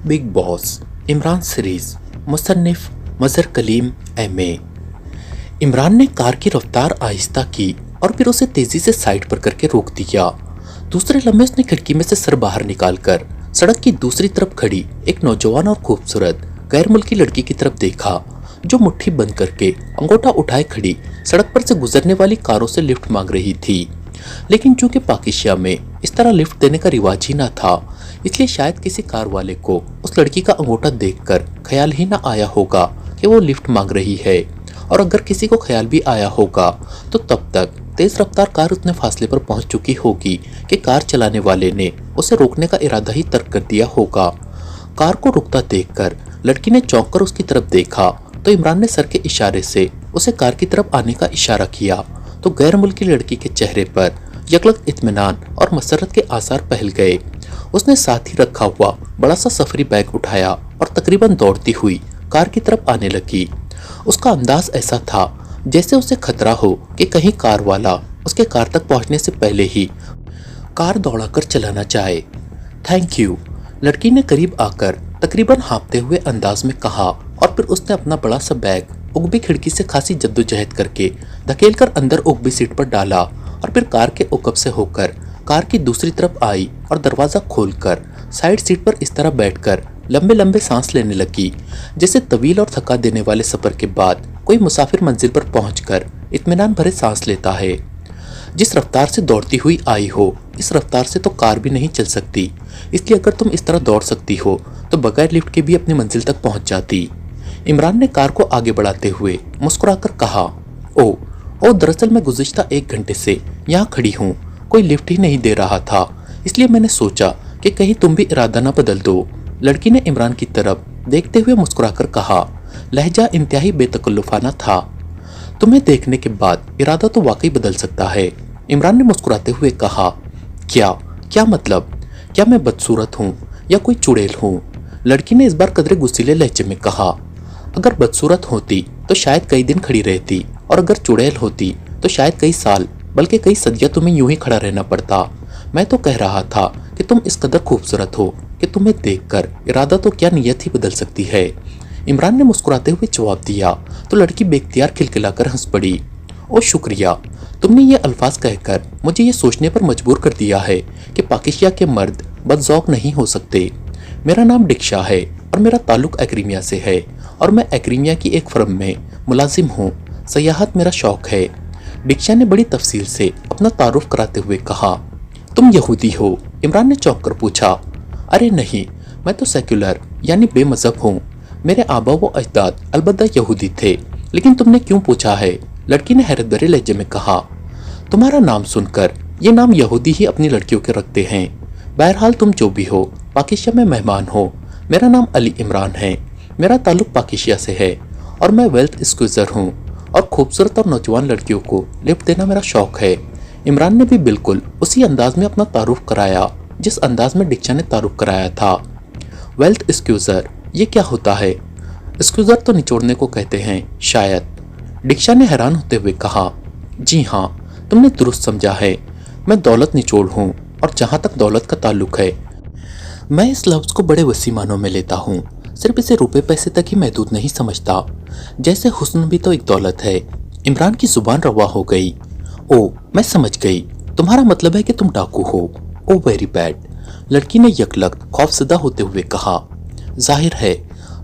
Big boss Imran series मुसन्निफ मजहर Kaleem MA. Imran ने car की रफ्तार आहिस्ता की और फिर उसे तेजी से साइड पर करके रोक दिया। दूसरे लम्हे उसने खिड़की में से सर बाहर निकालकर सड़क की दूसरी तरफ खड़ी एक नौजवान और खूबसूरत गैर मुल्की लड़की की तरफ देखा, जो मुट्ठी बंद करके अंगूठा उठाए खड़ी सड़क पर से गुजरने वाली कारों से लिफ्ट मांग रही थी। लेकिन चूंकि पाकिस्तान में इस तरह लिफ्ट देने का रिवाज ही ना था, इसलिए शायद किसी कार वाले को उस लड़की का अंगूठा देखकर ख्याल ही ना आया होगा कि वो लिफ्ट मांग रही है। और अगर किसी को ख्याल भी आया होगा तो तब तक तेज रफ्तार कार उतने फासले पर पहुंच चुकी होगी कि कार चलाने वाले ने उसे रोकने का इरादा ही तर्क कर दिया होगा। कार को रुकता देखकर लड़की ने चौंक कर उसकी तरफ देखा तो इमरान ने सर के इशारे से उसे कार की तरफ आने का इशारा किया तो गैर मुल्की लड़की के चेहरे पर यकलक इत्मीनान और मसरत के आसार फैल गए। उसने साथ ही रखा हुआ बड़ा सा सफरी बैग उठाया और तकरीबन दौड़ती हुई कार की तरफ आने लगी। उसका अंदाज ऐसा था जैसे उसे खतरा हो कि कहीं कार वाला उसके कार तक पहुंचने से पहले ही कार दौड़ाकर चलाना चाहे। थैंक यू, लड़की ने करीब आकर तकरीबन हाँफते हुए अंदाज में कहा और फिर उसने अपना बड़ा सा बैग उगबी खिड़की से खासी जद्दोजहद करके धकेलकर अंदर उगबी सीट पर डाला और फिर कार के उकब से होकर कार की दूसरी तरफ आई और दरवाजा खोलकर साइड सीट पर इस तरह बैठकर लंबे लंबे सांस लेने लगी जैसे तवील और थका देने वाले सफर के बाद कोई मुसाफिर मंजिल पर पहुंचकर इत्मीनान भरे सांस लेता है। जिस रफ्तार से दौड़ती हुई आई हो, इस रफ्तार से तो कार भी नहीं चल सकती, इसलिए अगर तुम इस तरह दौड़ सकती हो तो बगैर लिफ्ट के भी अपनी मंजिल तक पहुंच जाती। इमरान ने कार को आगे बढ़ाते हुए मुस्कुराकर कहा, ओ दरअसल मैं गुज़िश्ता 1 घंटे से यहाँ खड़ी हूँ, कोई लिफ्ट ही नहीं दे रहा था, इसलिए मैंने सोचा कि कहीं तुम भी इरादा न बदल दो। लड़की ने इमरान की तरफ देखते हुए मुस्कुराकर कहा। लहजा इंतहाई बेतकल्लुफाना था। तुम्हें देखने के बाद इरादा तो वाकई बदल सकता है, इमरान ने मुस्कुराते हुए कहा। क्या मतलब? क्या मैं बदसूरत हूँ या कोई चुड़ैल हूँ? लड़की ने इस बार कदरे गुस्सीले लहजे में कहा। अगर बदसूरत होती तो शायद कई दिन खड़ी रहती, और अगर चुड़ैल होती तो शायद कई साल बल्कि कई सदियां तुम्हें यूं ही खड़ा रहना पड़ता। मैं तो कह रहा था कि तुम इस कदर खूबसूरत हो कि तुम्हें देखकर इरादा तो क्या नियत ही बदल सकती है, इमरान ने मुस्कुराते हुए जवाब दिया तो लड़की बेख्तियार खिलखिलाकर हंस पड़ी। ओ शुक्रिया, तुमने ये अल्फाज कहकर मुझे ये सोचने पर मजबूर कर दिया है कि पाकिस्तान के मर्द बदज़ौक़ नहीं हो सकते। मेरा नाम डिक्शा है और मेरा ताल्लुक एक्रीमिया से है और मैं एक्रीमिया की एक फर्म में मुलाजिम हूँ। सयाहत मेरा शौक है, डिक्शा ने बड़ी तफसील से अपना तारुफ कराते हुए कहा। तुम यहूदी हो? इमरान ने चौंक कर पूछा। अरे नहीं, मैं तो सेक्युलर यानी बेमज़हब हूँ। मेरे आबा व अजदाद अलबत्ता यहूदी थे, लेकिन तुमने क्यों पूछा है? लड़की ने हैरत भरे लहजे में कहा। तुम्हारा नाम सुनकर ये नाम यहूदी ही अपनी लड़कियों के रखते हैं। बहरहाल तुम जो भी हो, पाकिस्तान में मेहमान हो। मेरा नाम अली इमरान है, मेरा ताल्लुक पाकिस्तान से है और मैं वेल्थ स्क्यूज़र हूँ और खूबसूरत और नौजवान लड़कियों को लिफ्ट देना मेरा शौक है। इमरान ने भी बिल्कुल उसी अंदाज में अपना तारुफ कराया जिस अंदाज में डिक्शा ने तारुफ कराया था। वेल्थ स्क्यूज़र, ये क्या होता है? स्क्यूज़र तो निचोड़ने को कहते हैं शायद, डिक्शा ने हैरान होते हुए कहा। जी हाँ, तुमने दुरुस्त समझा है, मैं दौलत निचोड़ हूँ और जहाँ तक दौलत का ताल्लुक है, मैं इस लफ्ज़ को बड़े वसी मानों में लेता हूँ। सिर्फ इसे रुपए पैसे तक ही महदूद नहीं समझता, जैसे हुस्न भी तो एक दौलत है। इमरान की जुबान रवा हो गई। ओ, मैं समझ गई, तुम्हारा मतलब है कि तुम डाकू हो। ओ वेरी बैड, लड़की ने यकलक खौफजदा होते हुए कहा। जाहिर है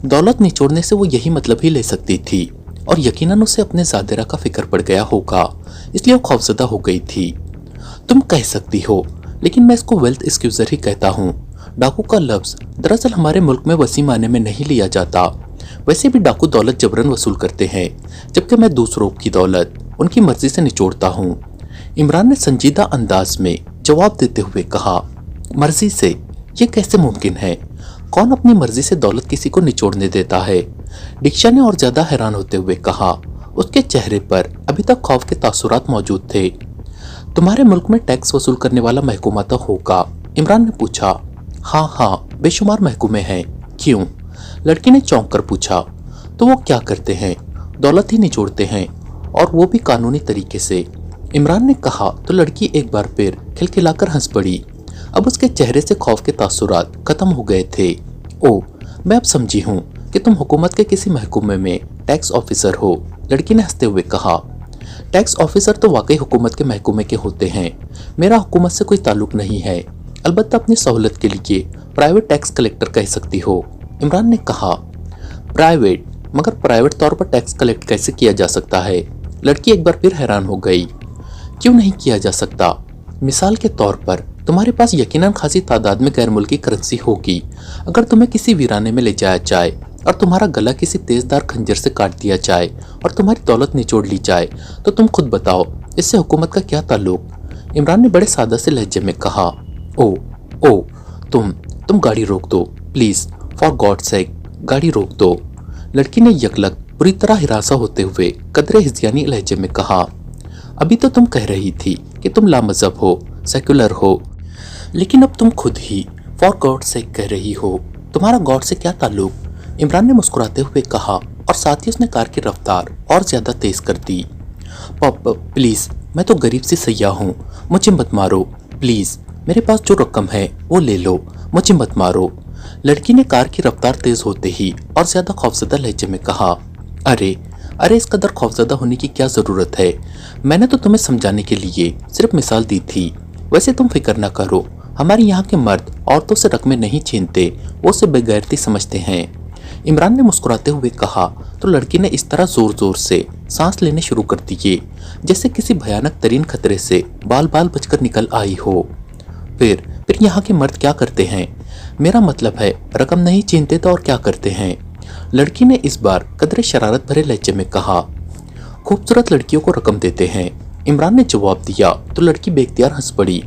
दौलत निचोड़ने से वो यही मतलब ही ले सकती थी और यकीनन उसे अपने ज़ादिरा का फिक्र पड़ गया होगा, इसलिए वो खौफजदा हो गई थी। तुम कह सकती हो, लेकिन मैं इसको वेल्थ स्क्यूज़र ही कहता हूँ। डाकू का लफ्ज़ दरअसल हमारे मुल्क में वसी माने में नहीं लिया जाता। वैसे भी डाकू दौलत जबरन वसूल करते हैं, जबकि मैं दूसरों की दौलत उनकी मर्जी से निचोड़ता हूँ। इमरान ने संजीदा अंदाज में जवाब देते हुए कहा। मर्जी से? ये कैसे मुमकिन है? कौन अपनी मर्जी से दौलत किसी को निचोड़ने देता है? डिक्शा ने और ज्यादा हैरान होते हुए कहा। उसके चेहरे पर अभी तक खौफ के तासुरात मौजूद थे। तुम्हारे मुल्क में टैक्स वसूल करने वाला महकूमा तो होगा? इमरान ने पूछा। हाँ, बेशुमार महकूमे हैं। क्यों? लड़की ने चौंक कर पूछा। तो वो क्या करते हैं? दौलत ही निचोड़ते हैं, और वो भी कानूनी तरीके से, इमरान ने कहा तो लड़की एक बार फिर खिलखिलाकर हंस पड़ी। अब उसके चेहरे से खौफ के तासुरात खत्म हो गए थे। ओ, मैं अब समझी हूँ कि तुम हुकूमत के किसी महकमे में टैक्स ऑफिसर हो, लड़की ने हंसते हुए कहा। टैक्स ऑफिसर तो वाकई हुकूमत के महकमे के होते हैं। मेरा हुकूमत से कोई ताल्लुक नहीं है, अलबत्ता अपनी सहूलत के लिए प्राइवेट टैक्स कलेक्टर कह सकती हो, इमरान ने कहा। प्राइवेट? मगर प्राइवेट तौर पर टैक्स कलेक्ट कैसे किया जा सकता है? लड़की एक बार फिर हैरान हो गई। क्यों नहीं किया जा सकता? मिसाल के तौर पर तुम्हारे पास यकीनन खासी तादाद में गैर मुल्की करेंसी होगी। अगर तुम्हें किसी वीराने में ले जाया जाए और तुम्हारा गला किसी तेजदार खंजर से काट दिया जाए और तुम्हारी दौलत निचोड़ ली जाए, तो तुम खुद बताओ, इससे हुकूमत का क्या ताल्लुक? इमरान ने बड़े सादा से लहजे में कहा। ओ ओ, तुम गाड़ी रोक दो प्लीज, फॉर गॉड सेक, गाड़ी रोक दो। लड़की ने यकलक बुरी तरह हिरासा होते हुए कदरे हिज़यानी लहजे में कहा। अभी तो तुम कह रही थी कि तुम लामज़हब हो, सेक्युलर हो, लेकिन अब तुम खुद ही फॉर गॉड सेक कह रही हो। तुम्हारा गॉड से क्या ताल्लुक? इमरान ने मुस्कुराते हुए कहा और साथ ही उसने कार की रफ्तार और ज्यादा तेज कर दी। प्लीज, मैं तो गरीब सी सैयाह हूँ, मुझे मत मारो प्लीज, मेरे पास जो रकम है वो ले लो, मुझे मत मारो। लड़की ने कार की रफ्तार तेज होते ही और ज्यादा खौफजदा लहजे में कहा। अरे अरे, इस कदर खौफजदा होने की क्या जरूरत है? मैंने तो तुम्हें समझाने के लिए सिर्फ मिसाल दी थी। वैसे तुम फिक्र न करो, हमारे यहाँ के मर्द औरतों से रकमें नहीं छीनते, वो उसे बेगैरती समझते हैं, इमरान ने मुस्कुराते हुए कहा। तो लड़की ने इस तरह जोर जोर से सांस लेने शुरू कर दिए जैसे किसी भयानक तरीन खतरे से बाल बाल बचकर निकल आई हो। फिर यहाँ के मर्द क्या करते हैं? मेरा मतलब है, रकम नहीं छीनते तो और क्या करते हैं? लड़की ने इस बार कदरे शरारत भरे लहजे में कहा। खूबसूरत लड़कियों को रकम देते हैं, इमरान ने जवाब दिया। तो लड़की बेख्तियार हंस पड़ी।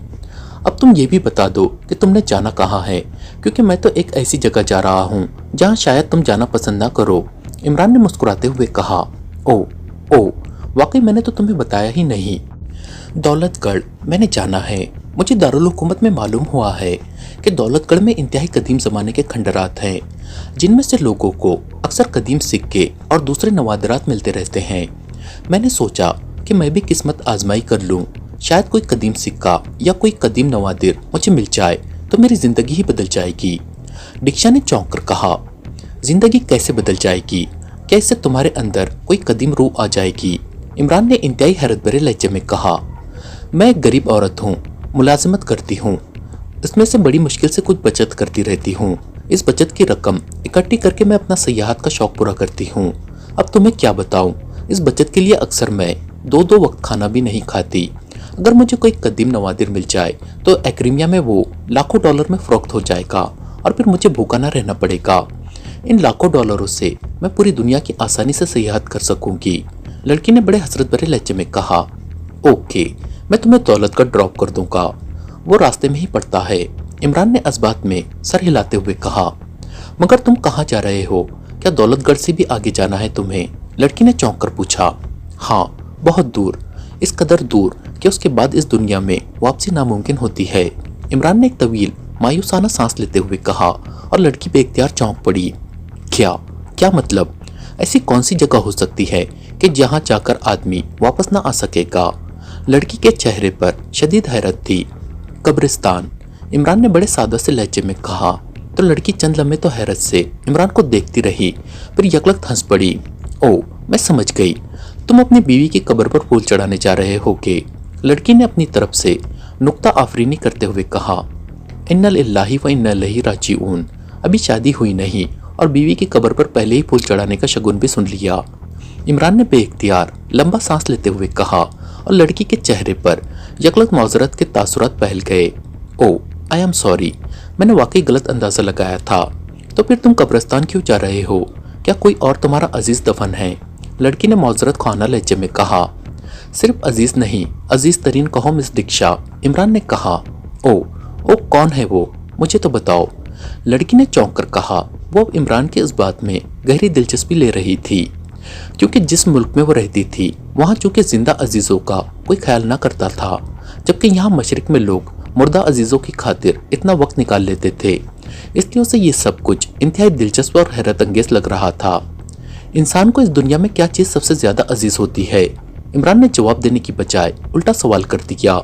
अब तुम ये भी बता दो कि तुमने जाना कहाँ है, क्योंकि मैं तो एक ऐसी जगह जा रहा हूँ जहाँ शायद तुम जाना पसंद ना करो, इमरान ने मुस्कुराते हुए कहा। ओ वाकई मैंने तो तुम्हें बताया ही नहीं। दौलतगढ़ मैंने जाना है। मुझे दारुल हुकूमत में मालूम हुआ है कि दौलतगढ़ में इंतहाई कदीम ज़माने के खंडरात हैं, जिनमें से लोगों को अक्सर कदीम सिक्के और दूसरे नवादरात मिलते रहते हैं। मैंने सोचा कि मैं भी किस्मत आजमाई कर लूँ, शायद कोई कदीम सिक्का या कोई कदीम नवादिर मुझे मिल जाए तो मेरी जिंदगी ही बदल जाएगी। दीक्षा ने चौंक कर कहा। जिंदगी कैसे बदल जाएगी? क्या इससे तुम्हारे अंदर कोई कदीम रूह आ जाएगी? इमरान ने इंतहाई हैरत भरे लहजे में कहा। मैं एक गरीब औरत हूँ, मुलाजिमत करती हूँ, इसमें से बड़ी मुश्किल से कुछ बचत करती रहती हूँ। इस बचत की रकम इकट्ठी करके मैं अपना सयाहत का शौक पूरा करती हूँ। अब तुम्हें क्या बताऊँ, इस बचत के लिए अक्सर मैं 2-2 वक्त खाना भी नहीं खाती। अगर मुझे कोई कदीम नवादिर मिल जाए तो एक्रीमिया में वो लाखों डॉलर में फरोख्त हो जाएगा और फिर मुझे भूखा ना रहना पड़ेगा। इन लाखों डॉलरों से मैं पूरी दुनिया की आसानी से सयाहत कर सकूंगी, लड़की ने बड़े हसरत भरे लहजे में कहा। ओके, मैं तुम्हें दौलतगढ़ ड्रॉप कर दूंगा, वो रास्ते में ही पड़ता है, इमरान ने इस्बात में सर हिलाते हुए कहा। मगर तुम कहाँ जा रहे हो? क्या दौलतगढ़ से भी आगे जाना है तुम्हें? लड़की ने चौंक कर पूछा। हाँ, बहुत दूर, इस कदर दूर कि उसके बाद इस दुनिया में वापसी नामुमकिन होती है, इमरान ने एक तवील मायूसाना सांस लेते हुए कहा। और लड़की बेख्तियार चौंक पड़ी। क्या मतलब? ऐसी कौन सी जगह हो सकती है कि जहां जाकर आदमी वापस ना आ सकेगा? लड़की के चेहरे पर शदीद हैरत थी। कब्रिस्तान, इमरान ने बड़े सादा से लहजे में कहा। तो लड़की चंद लम्हे तो हैरत से इमरान को देखती रही, फिर यकलक हंस पड़ी। ओ, मैं समझ गई, तुम अपनी बीवी की कब्र पर फूल चढ़ाने जा रहे होगे, लड़की ने अपनी तरफ से नुक्ता आफरीनी करते हुए कहा। इन्ना लिल्लाहि व इन्ना इलैहि राजिऊन, अभी शादी हुई नहीं और बीवी की कब्र पर पहले ही फूल चढ़ाने का शगुन भी सुन लिया, इमरान ने बेइख्तियार लंबा सांस लेते हुए कहा। और लड़की के चेहरे पर यकलक मौजरत के तासुरात फैल गए। ओ, आई एम सॉरी, मैंने वाकई गलत अंदाजा लगाया था। तो फिर तुम कब्रिस्तान क्यों जा रहे हो? क्या कोई और तुम्हारा अजीज दफन है? लड़की ने मौजरत खाना लहजे में कहा। सिर्फ अजीज नहीं, अजीज तरीन कहो मिस दीक्षा, इमरान ने कहा। ओ कौन है वो, मुझे तो बताओ, लड़की ने चौंक कर कहा। वो अब इमरान की इस बात में गहरी दिलचस्पी ले रही थी, क्योंकि जिस मुल्क में वो रहती थी वहाँ चूंकि जिंदा अजीजों का कोई ख्याल ना करता था, जबकि यहाँ मशरिक में लोग मुर्दा अजीजों की खातिर इतना वक्त निकाल लेते थे। इसलिए उसे ये सब कुछ इंतहाई दिलचस्प और हैरत अंगेज लग रहा था। इंसान को इस दुनिया में क्या चीज़ सबसे ज़्यादा अजीज होती है? इमरान ने जवाब देने की बजाय उल्टा सवाल कर दिया।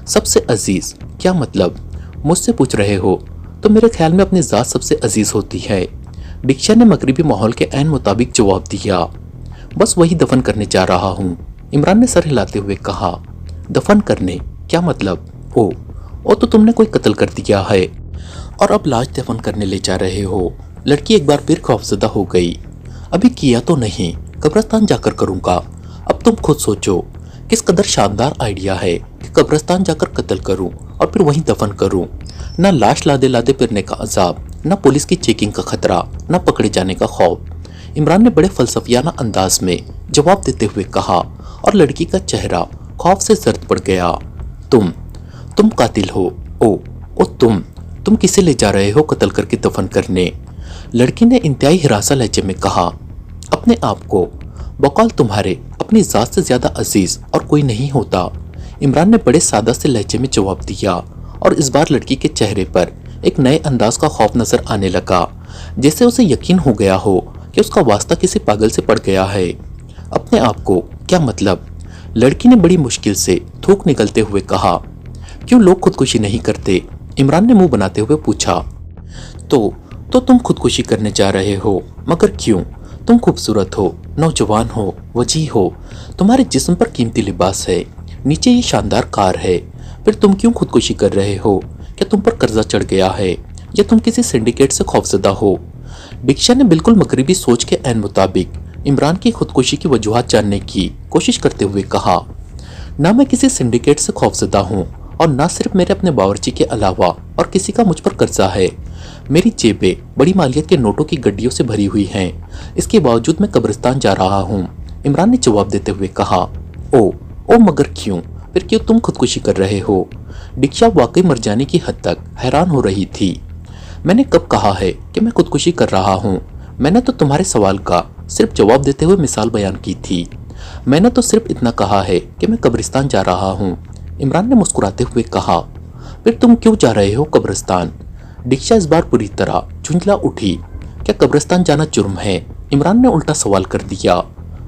सबसे अजीज क्या मतलब? मुझसे पूछ रहे हो? तो मेरे ख्याल में अपनी ज़ात सबसे अजीज होती है। दीक्षा ने मगरिबी माहौल के ऐन मुताबिक जवाब दिया। बस वही दफन करने जा रहा हूँ, इमरान ने सर हिलाते हुए कहा। दफन करने? क्या मतलब? ओ तो तुमने कोई कत्ल कर दिया है और अब लाश दफन करने ले जा रहे हो। लड़की एक बार फिर खौफजदा हो गई। अभी किया तो नहीं, कब्रिस्तान जाकर करूंगा। अब तुम खुद सोचो, किस कदर शानदार आइडिया है कि कब्रिस्तान जाकर कत्ल करूं और फिर वहीं दफन करूं। ना लाश लादे लादे फिरने का अजाब, ना पुलिस की चेकिंग का खतरा, ना पकड़े जाने का खौफ। इमरान ने बड़े फलसफियाना अंदाज में जवाब देते हुए कहा और लड़की का चेहरा खौफ से जर्द पड़ गया। तुम कातिल हो। ओ तुम किसे ले जा रहे हो कत्ल करके दफन करने? लड़की ने इंतहाई हिरासा लहजे में कहा। अपने आप को। बकौल तुम्हारे अपनी जात से ज्यादा अजीज और कोई नहीं होता, इमरान ने बड़े सादा से लहजे में जवाब दिया और इस बार लड़की के चेहरे पर एक नए अंदाज का खौफ नजर आने लगा, जैसे उसे यकीन हो गया हो कि उसका वास्ता किसी पागल से पड़ गया है। अपने आप को क्या मतलब? लड़की ने बड़ी मुश्किल से थूक निकलते हुए कहा। क्यों लोग खुदकुशी नहीं करते? इमरान ने मुंह बनाते हुए पूछा। तो तुम खुदकुशी करने जा रहे हो, मगर क्यों? तुम खूबसूरत हो, नौजवान हो, वजीह हो, तुम्हारे जिस्म पर कीमती लिबास है, नीचे ये शानदार कार है, फिर तुम क्यों खुदकुशी कर रहे हो? क्या तुम पर कर्जा चढ़ गया है या तुम किसी सिंडिकेट से खौफजदा हो? दीक्षा ने बिल्कुल मगरिबी सोच के ऐन मुताबिक इमरान की खुदकुशी की वजूहात जानने की कोशिश करते हुए कहा। ना मैं किसी सिंडिकेट से खौफजदा हूँ और ना सिर्फ मेरे अपने बावर्ची के अलावा और किसी का मुझ पर कर्जा है। मेरी जेबें बड़ी मालियत के नोटों की गड्डियों से भरी हुई हैं। इसके बावजूद मैं कब्रिस्तान जा रहा हूँ, इमरान ने जवाब देते हुए कहा। ओ मगर क्यों? फिर क्यों तुम खुदकुशी कर रहे हो? दीक्षा वाकई मर जाने की हद तक हैरान हो रही थी। मैंने कब कहा है कि मैं खुदकुशी कर रहा हूँ? मैंने तो तुम्हारे सवाल का सिर्फ जवाब देते हुए मिसाल बयान की थी। मैंने तो सिर्फ इतना कहा है कि मैं कब्रिस्तान जा रहा हूँ, इमरान ने मुस्कुराते हुए कहा। फिर तुम क्यों जा रहे हो कब्रिस्तान? दीक्षा इस बार पूरी तरह झुंझला उठी। क्या कब्रिस्तान जाना जुर्म है? इमरान ने उल्टा सवाल कर दिया।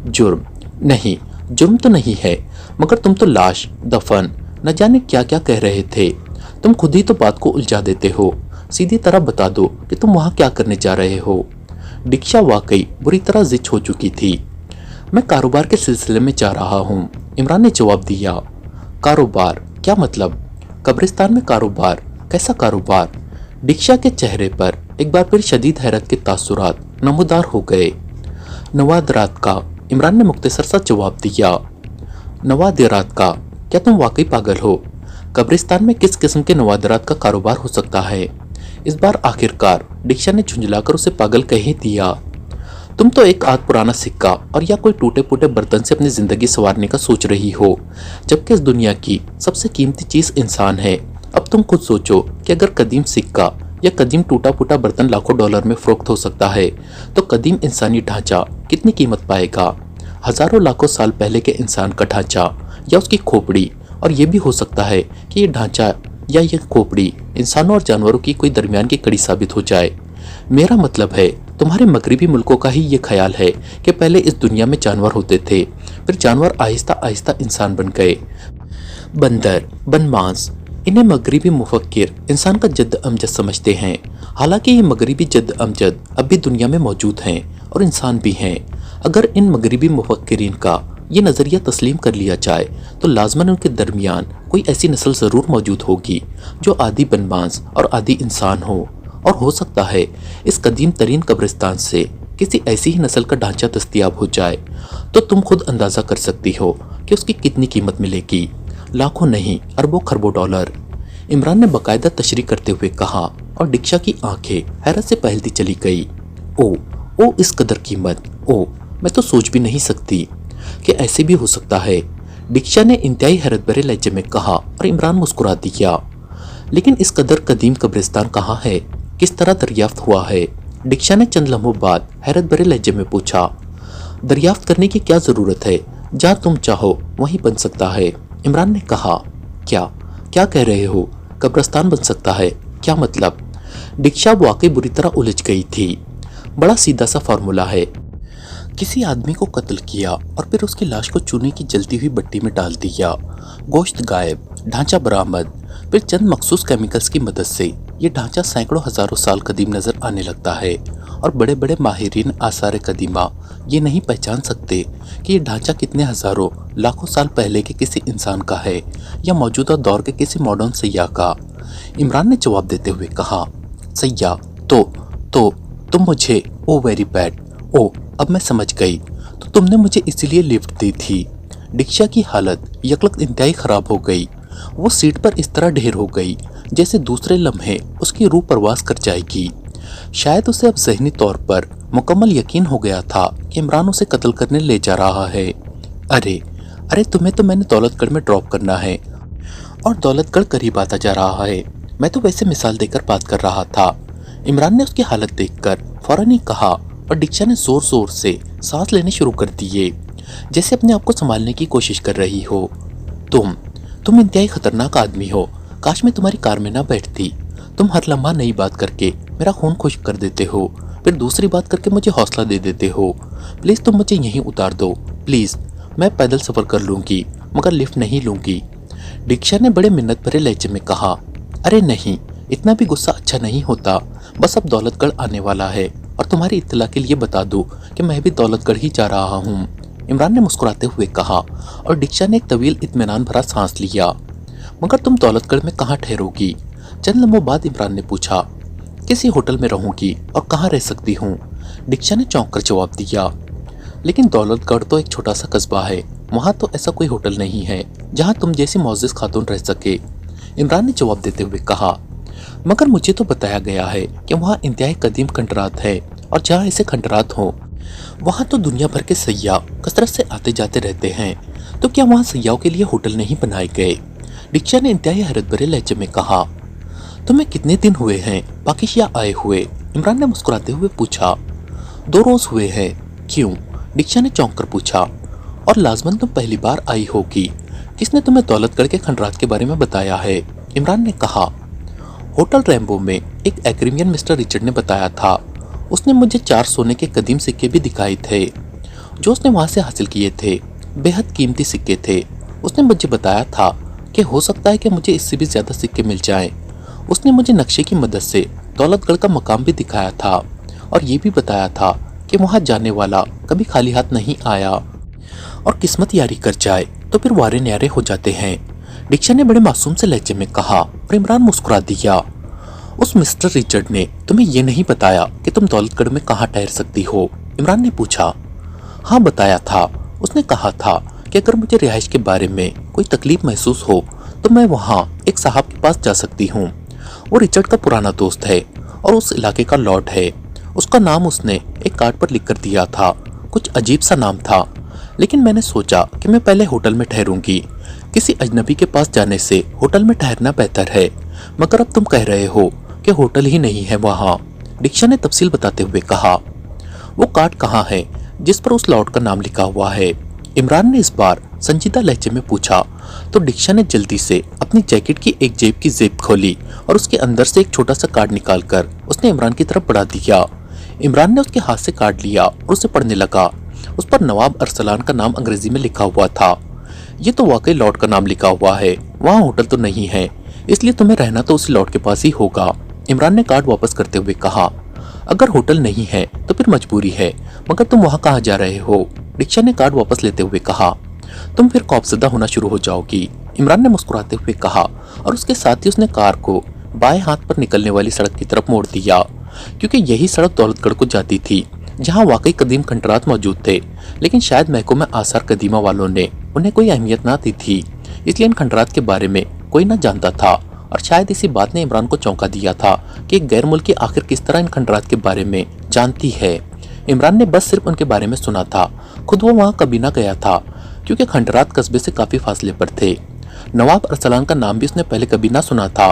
जुर्म नहीं, जुर्म तो नहीं है, मगर तुम तो लाश, दफन, न जाने क्या क्या कह रहे थे। तुम खुद ही तो बात को उलझा देते हो। सीधी तरह बता दो कि तुम वहां क्या करने जा रहे हो। दीक्षा वाकई बुरी तरह जिद हो चुकी थी। मैं कारोबार के सिलसिले में जा रहा हूँ, इमरान ने जवाब दिया। कारोबार? क्या मतलब? कब्रिस्तान में कारोबार? कैसा कारोबार? दीक्षा के चेहरे पर एक बार फिर शदीद हैरत के तासुरात नमूदार हो गए। नवादरात का, इमरान ने मुख्तसर सा जवाब दिया। नवादरात का? क्या तुम वाकई पागल हो? कब्रिस्तान में किस किस्म के नवादरात का कारोबार हो सकता है? इस बार आखिरकार दीक्षा ने झुंझलाकर उसे पागल कह ही दिया। तुम तो एक आध पुराना सिक्का और या कोई टूटे फूटे बर्तन से अपनी जिंदगी संवारने का सोच रही हो, जबकि इस दुनिया की सबसे कीमती चीज इंसान है। अब तुम खुद सोचो कि अगर कदीम सिक्का या कदीम टूटा फूटा बर्तन लाखों डॉलर में फरोख्त हो सकता है, तो कदीम इंसानी ढांचा कितनी कीमत पाएगा? हजारों लाखों साल पहले के इंसान का ढांचा या उसकी खोपड़ी, और ये भी हो सकता है कि ये ढांचा या ये खोपड़ी इंसानों और जानवरों की कोई दरमियान की कड़ी साबित हो जाए। मेरा मतलब है, तुम्हारे मगरिबी मुल्कों का ही ये ख्याल है कि पहले इस दुनिया में जानवर होते थे, फिर जानवर आहिस्ता आहिस्ता इंसान बन गए। बंदर, बनमांस, इन्हें मगरिबी मुफक्किर इंसान का जद्द अमजद समझते हैं। हालांकि ये मगरिबी जद्द अमजद अब भी दुनिया में मौजूद हैं और इंसान भी हैं। अगर इन मगरिबी मुफक्किरीन का ये नज़रिया तस्लीम कर लिया जाए तो लाजमन उनके दरमियान कोई ऐसी नस्ल ज़रूर मौजूद होगी जो आदि बनमांस और आदि इंसान हो, और हो सकता है इस कदीम तरीन कब्रिस्तान से किसी ऐसी ही नस्ल का ढांचा दस्तयाब हो जाए। तो तुम खुद अंदाज़ा कर सकती हो कि उसकी कितनी कीमत मिलेगी। लाखों नहीं, अरबों खरबों डॉलर, इमरान ने बाकायदा तशरीह करते हुए कहा, और दीक्षा की आंखें हैरत से पहलती चली गई। ओ इस कदर कीमत? मैं तो सोच भी नहीं सकती कि ऐसे भी हो सकता है, दीक्षा ने इंतहाई हैरत भरे लहजे में कहा, और इमरान मुस्कुरा दिया। लेकिन इस कदर कदीम कब्रिस्तान कहाँ है? किस तरह दरियाफ्त हुआ है? दीक्षा ने चंद लम्हों बाद हैरत भरे लहजे में पूछा। दरियाफ्त करने की क्या जरूरत है? जहाँ तुम चाहो वहीं बन सकता है, इमरान ने कहा। क्या कह रहे हो? कब्रिस्तान बन सकता है? क्या मतलब? दीक्षा वाकई बुरी तरह उलझ गई थी। बड़ा सीधा सा फार्मूला है। किसी आदमी को कत्ल किया और फिर उसकी लाश को चूने की जलती हुई भट्टी में डाल दिया। गोश्त गायब, ढांचा बरामद, फिर चंद मखसूस केमिकल्स की मदद से ये ढांचा सैकड़ों हजारों साल कदीम नजर आने लगता है और बड़े बड़े माहिरीन आसार कदीमा ये नहीं पहचान सकते कि ये ढांचा कितने हजारों लाखों साल पहले के किसी इंसान का है या मौजूदा दौर के किसी मॉडर्न सैयाह का। इमरान ने जवाब देते हुए कहा, सैयाह तो तुम मुझे, ओ वेरी बैड, ओ अब मैं समझ गई, तो तुमने मुझे इसीलिए लिफ्ट दी थी। डिक्शा की हालत यकलक इंतहाई खराब हो गई। वो सीट पर इस तरह ढेर हो गई जैसे दूसरे लम्हे उसकी रूह परवास कर जाएगी। शायद उसे अब ज़हनी तौर पर मुकम्मल यकीन हो गया था कि इमरान उसे कत्ल करने ले जा रहा है। अरे तुम्हें तो मैंने दौलतगढ़ में ड्रॉप करना है और दौलतगढ़ करीब आता जा रहा है। मैं तो वैसे मिसाल देकर बात कर रहा था। इमरान ने उसकी हालत देखकर फौरन ही कहा और डिक्शा ने जोर जोर से सांस लेने शुरू कर दिए, जैसे अपने आप को संभालने की कोशिश कर रही हो। तुम इंतहाई खतरनाक आदमी हो। काश मैं तुम्हारी कार में ना बैठती। तुम हर लम्हा नई बात करके मेरा खून खुश्क कर देते हो, फिर दूसरी बात करके मुझे हौसला दे देते हो। प्लीज तुम मुझे यहीं उतार दो, प्लीज। मैं पैदल सफर कर लूंगी मगर लिफ्ट नहीं लूंगी। डिक्शा ने बड़े मिन्नत भरे लहजे में कहा, अरे नहीं, इतना भी गुस्सा अच्छा नहीं होता। बस अब दौलतगढ़ आने वाला है और तुम्हारी इत्तला के लिए बता दूं कि मैं भी दौलतगढ़ ही जा रहा हूँ। इमरान ने मुस्कुराते हुए कहा और डिक्शा ने एक तवील इत्मीनान भरा सांस लिया। मगर तुम दौलतगढ़ में कहाँ ठहरोगी? चंद लम्हों बाद इमरान ने पूछा। किसी होटल में रहूंगी और कहाँ रह सकती हूँ? डिक्शा ने चौंक कर जवाब दिया। लेकिन दौलतगढ़ तो एक छोटा सा कस्बा है, वहाँ तो ऐसा कोई होटल नहीं है जहाँ तुम जैसी मोअज़्ज़िज़ खातून रह सके। इमरान ने जवाब देते हुए कहा, मगर मुझे तो बताया गया है कि वहाँ इंतहाई कदीम खंडरात है और जहाँ ऐसे खंडरात हों वहाँ तो दुनिया भर के सैयाह कसरत से आते जाते रहते हैं। तो क्या वहाँ सैयाहों के लिए होटल नहीं बनाए गए? डिक्शा ने इंतहाई हैरत भरे लहजे में कहा। तुम्हें कितने दिन हुए हैं पाकिस्तान आए हुए? इमरान ने मुस्कुराते हुए पूछा। 2 रोज हुए हैं। क्यों? डिक्शा ने चौंक कर पूछा। और लाजमन तुम पहली बार आई होगी। किसने तुम्हें दौलतगढ़ के खंडरात के बारे में बताया है? इमरान ने कहा। होटल रैम्बो में एक एक्वेरियन मिस्टर रिचर्ड ने बताया था। उसने मुझे 4 सोने के कदीम सिक्के भी दिखाए थे जो उसने वहां से हासिल किए थे। बेहद कीमती सिक्के थे। उसने मुझे बताया था कि हो सकता है कि मुझे इससे भी ज्यादा सिक्के मिल जाएं। उसने मुझे नक्शे की मदद से दौलतगढ़ का मकाम भी दिखाया था और ये भी बताया था कि वहां जाने वाला कभी खाली हाथ नहीं आया और किस्मत यारी कर जाए तो फिर वारे न्यारे हो जाते हैं। डिक्शा ने बड़े मासूम से लहजे में कहा और इमरान मुस्कुरा दिया। उस मिस्टर रिचर्ड ने तुम्हें ये नहीं बताया कि तुम दौलतगढ़ में कहाँ ठहर सकती हो? इमरान ने पूछा। हाँ बताया था। उसने कहा था कि अगर मुझे रिहाइश के बारे में कोई तकलीफ महसूस हो तो मैं वहाँ एक साहब के पास जा सकती हूँ। वो रिचर्ड का पुराना दोस्त है और उस इलाके का लॉर्ड है। उसका नाम उसने एक कार्ड पर लिख कर दिया था। कुछ अजीब सा नाम था, लेकिन मैंने सोचा कि मैं पहले होटल में ठहरूंगी। किसी अजनबी के पास जाने से होटल में ठहरना बेहतर है। मगर अब तुम कह रहे हो कि होटल ही नहीं है वहाँ। डिक्शा ने तफसील बताते हुए कहा। वो कार्ड कहाँ है जिस पर उस लॉर्ड का नाम लिखा हुआ है? इमरान ने इस बार संजीदा लहजे में पूछा तो डिक्शा ने जल्दी से अपनी जैकेट की एक जेब की जेब खोली और उसके अंदर से एक छोटा सा कार्ड निकालकर उसने इमरान की तरफ बढ़ा दिया। इमरान ने उसके हाथ से कार्ड लिया और उसे पढ़ने लगा। उस पर नवाब अरसलान का नाम अंग्रेजी में लिखा हुआ था। ये तो वाकई लॉर्ड का नाम लिखा हुआ है। वहाँ होटल तो नहीं है, इसलिए तुम्हें रहना तो उसी लॉर्ड के पास ही होगा। इमरान ने कार्ड वापस करते हुए कहा। अगर होटल नहीं है तो फिर मजबूरी है, मगर तुम वहाँ कहाँ जा रहे हो? डिक्शा ने कार्ड वापस लेते हुए कहा। तुम फिर खौफजदा होना शुरू हो जाओगी। इमरान ने मुस्कुराते हुए कहा और उसके साथ ही उसने कार को बाएं हाथ पर निकलने वाली सड़क की तरफ मोड़ दिया, क्योंकि यही सड़क दौलतगढ़ को जाती थी जहाँ वाकई कदीम खंडरात मौजूद थे। लेकिन शायद महकूमा आसार कदीमा वालों ने उन्हें कोई अहमियत ना दी थी, इसलिए इन खंडरात के बारे में कोई ना जानता था। और शायद इसी बात ने इमरान को चौंका दिया था कि एक गैर मुल्की आखिर किस तरह इन खंडरात के बारे में जानती है। इमरान ने बस सिर्फ उनके बारे में सुना था, खुद वो वहाँ कभी ना गया था, क्योंकि खंडरात कस्बे से काफी फासले पर थे। नवाब अरसलान का नाम भी उसने पहले कभी ना सुना था,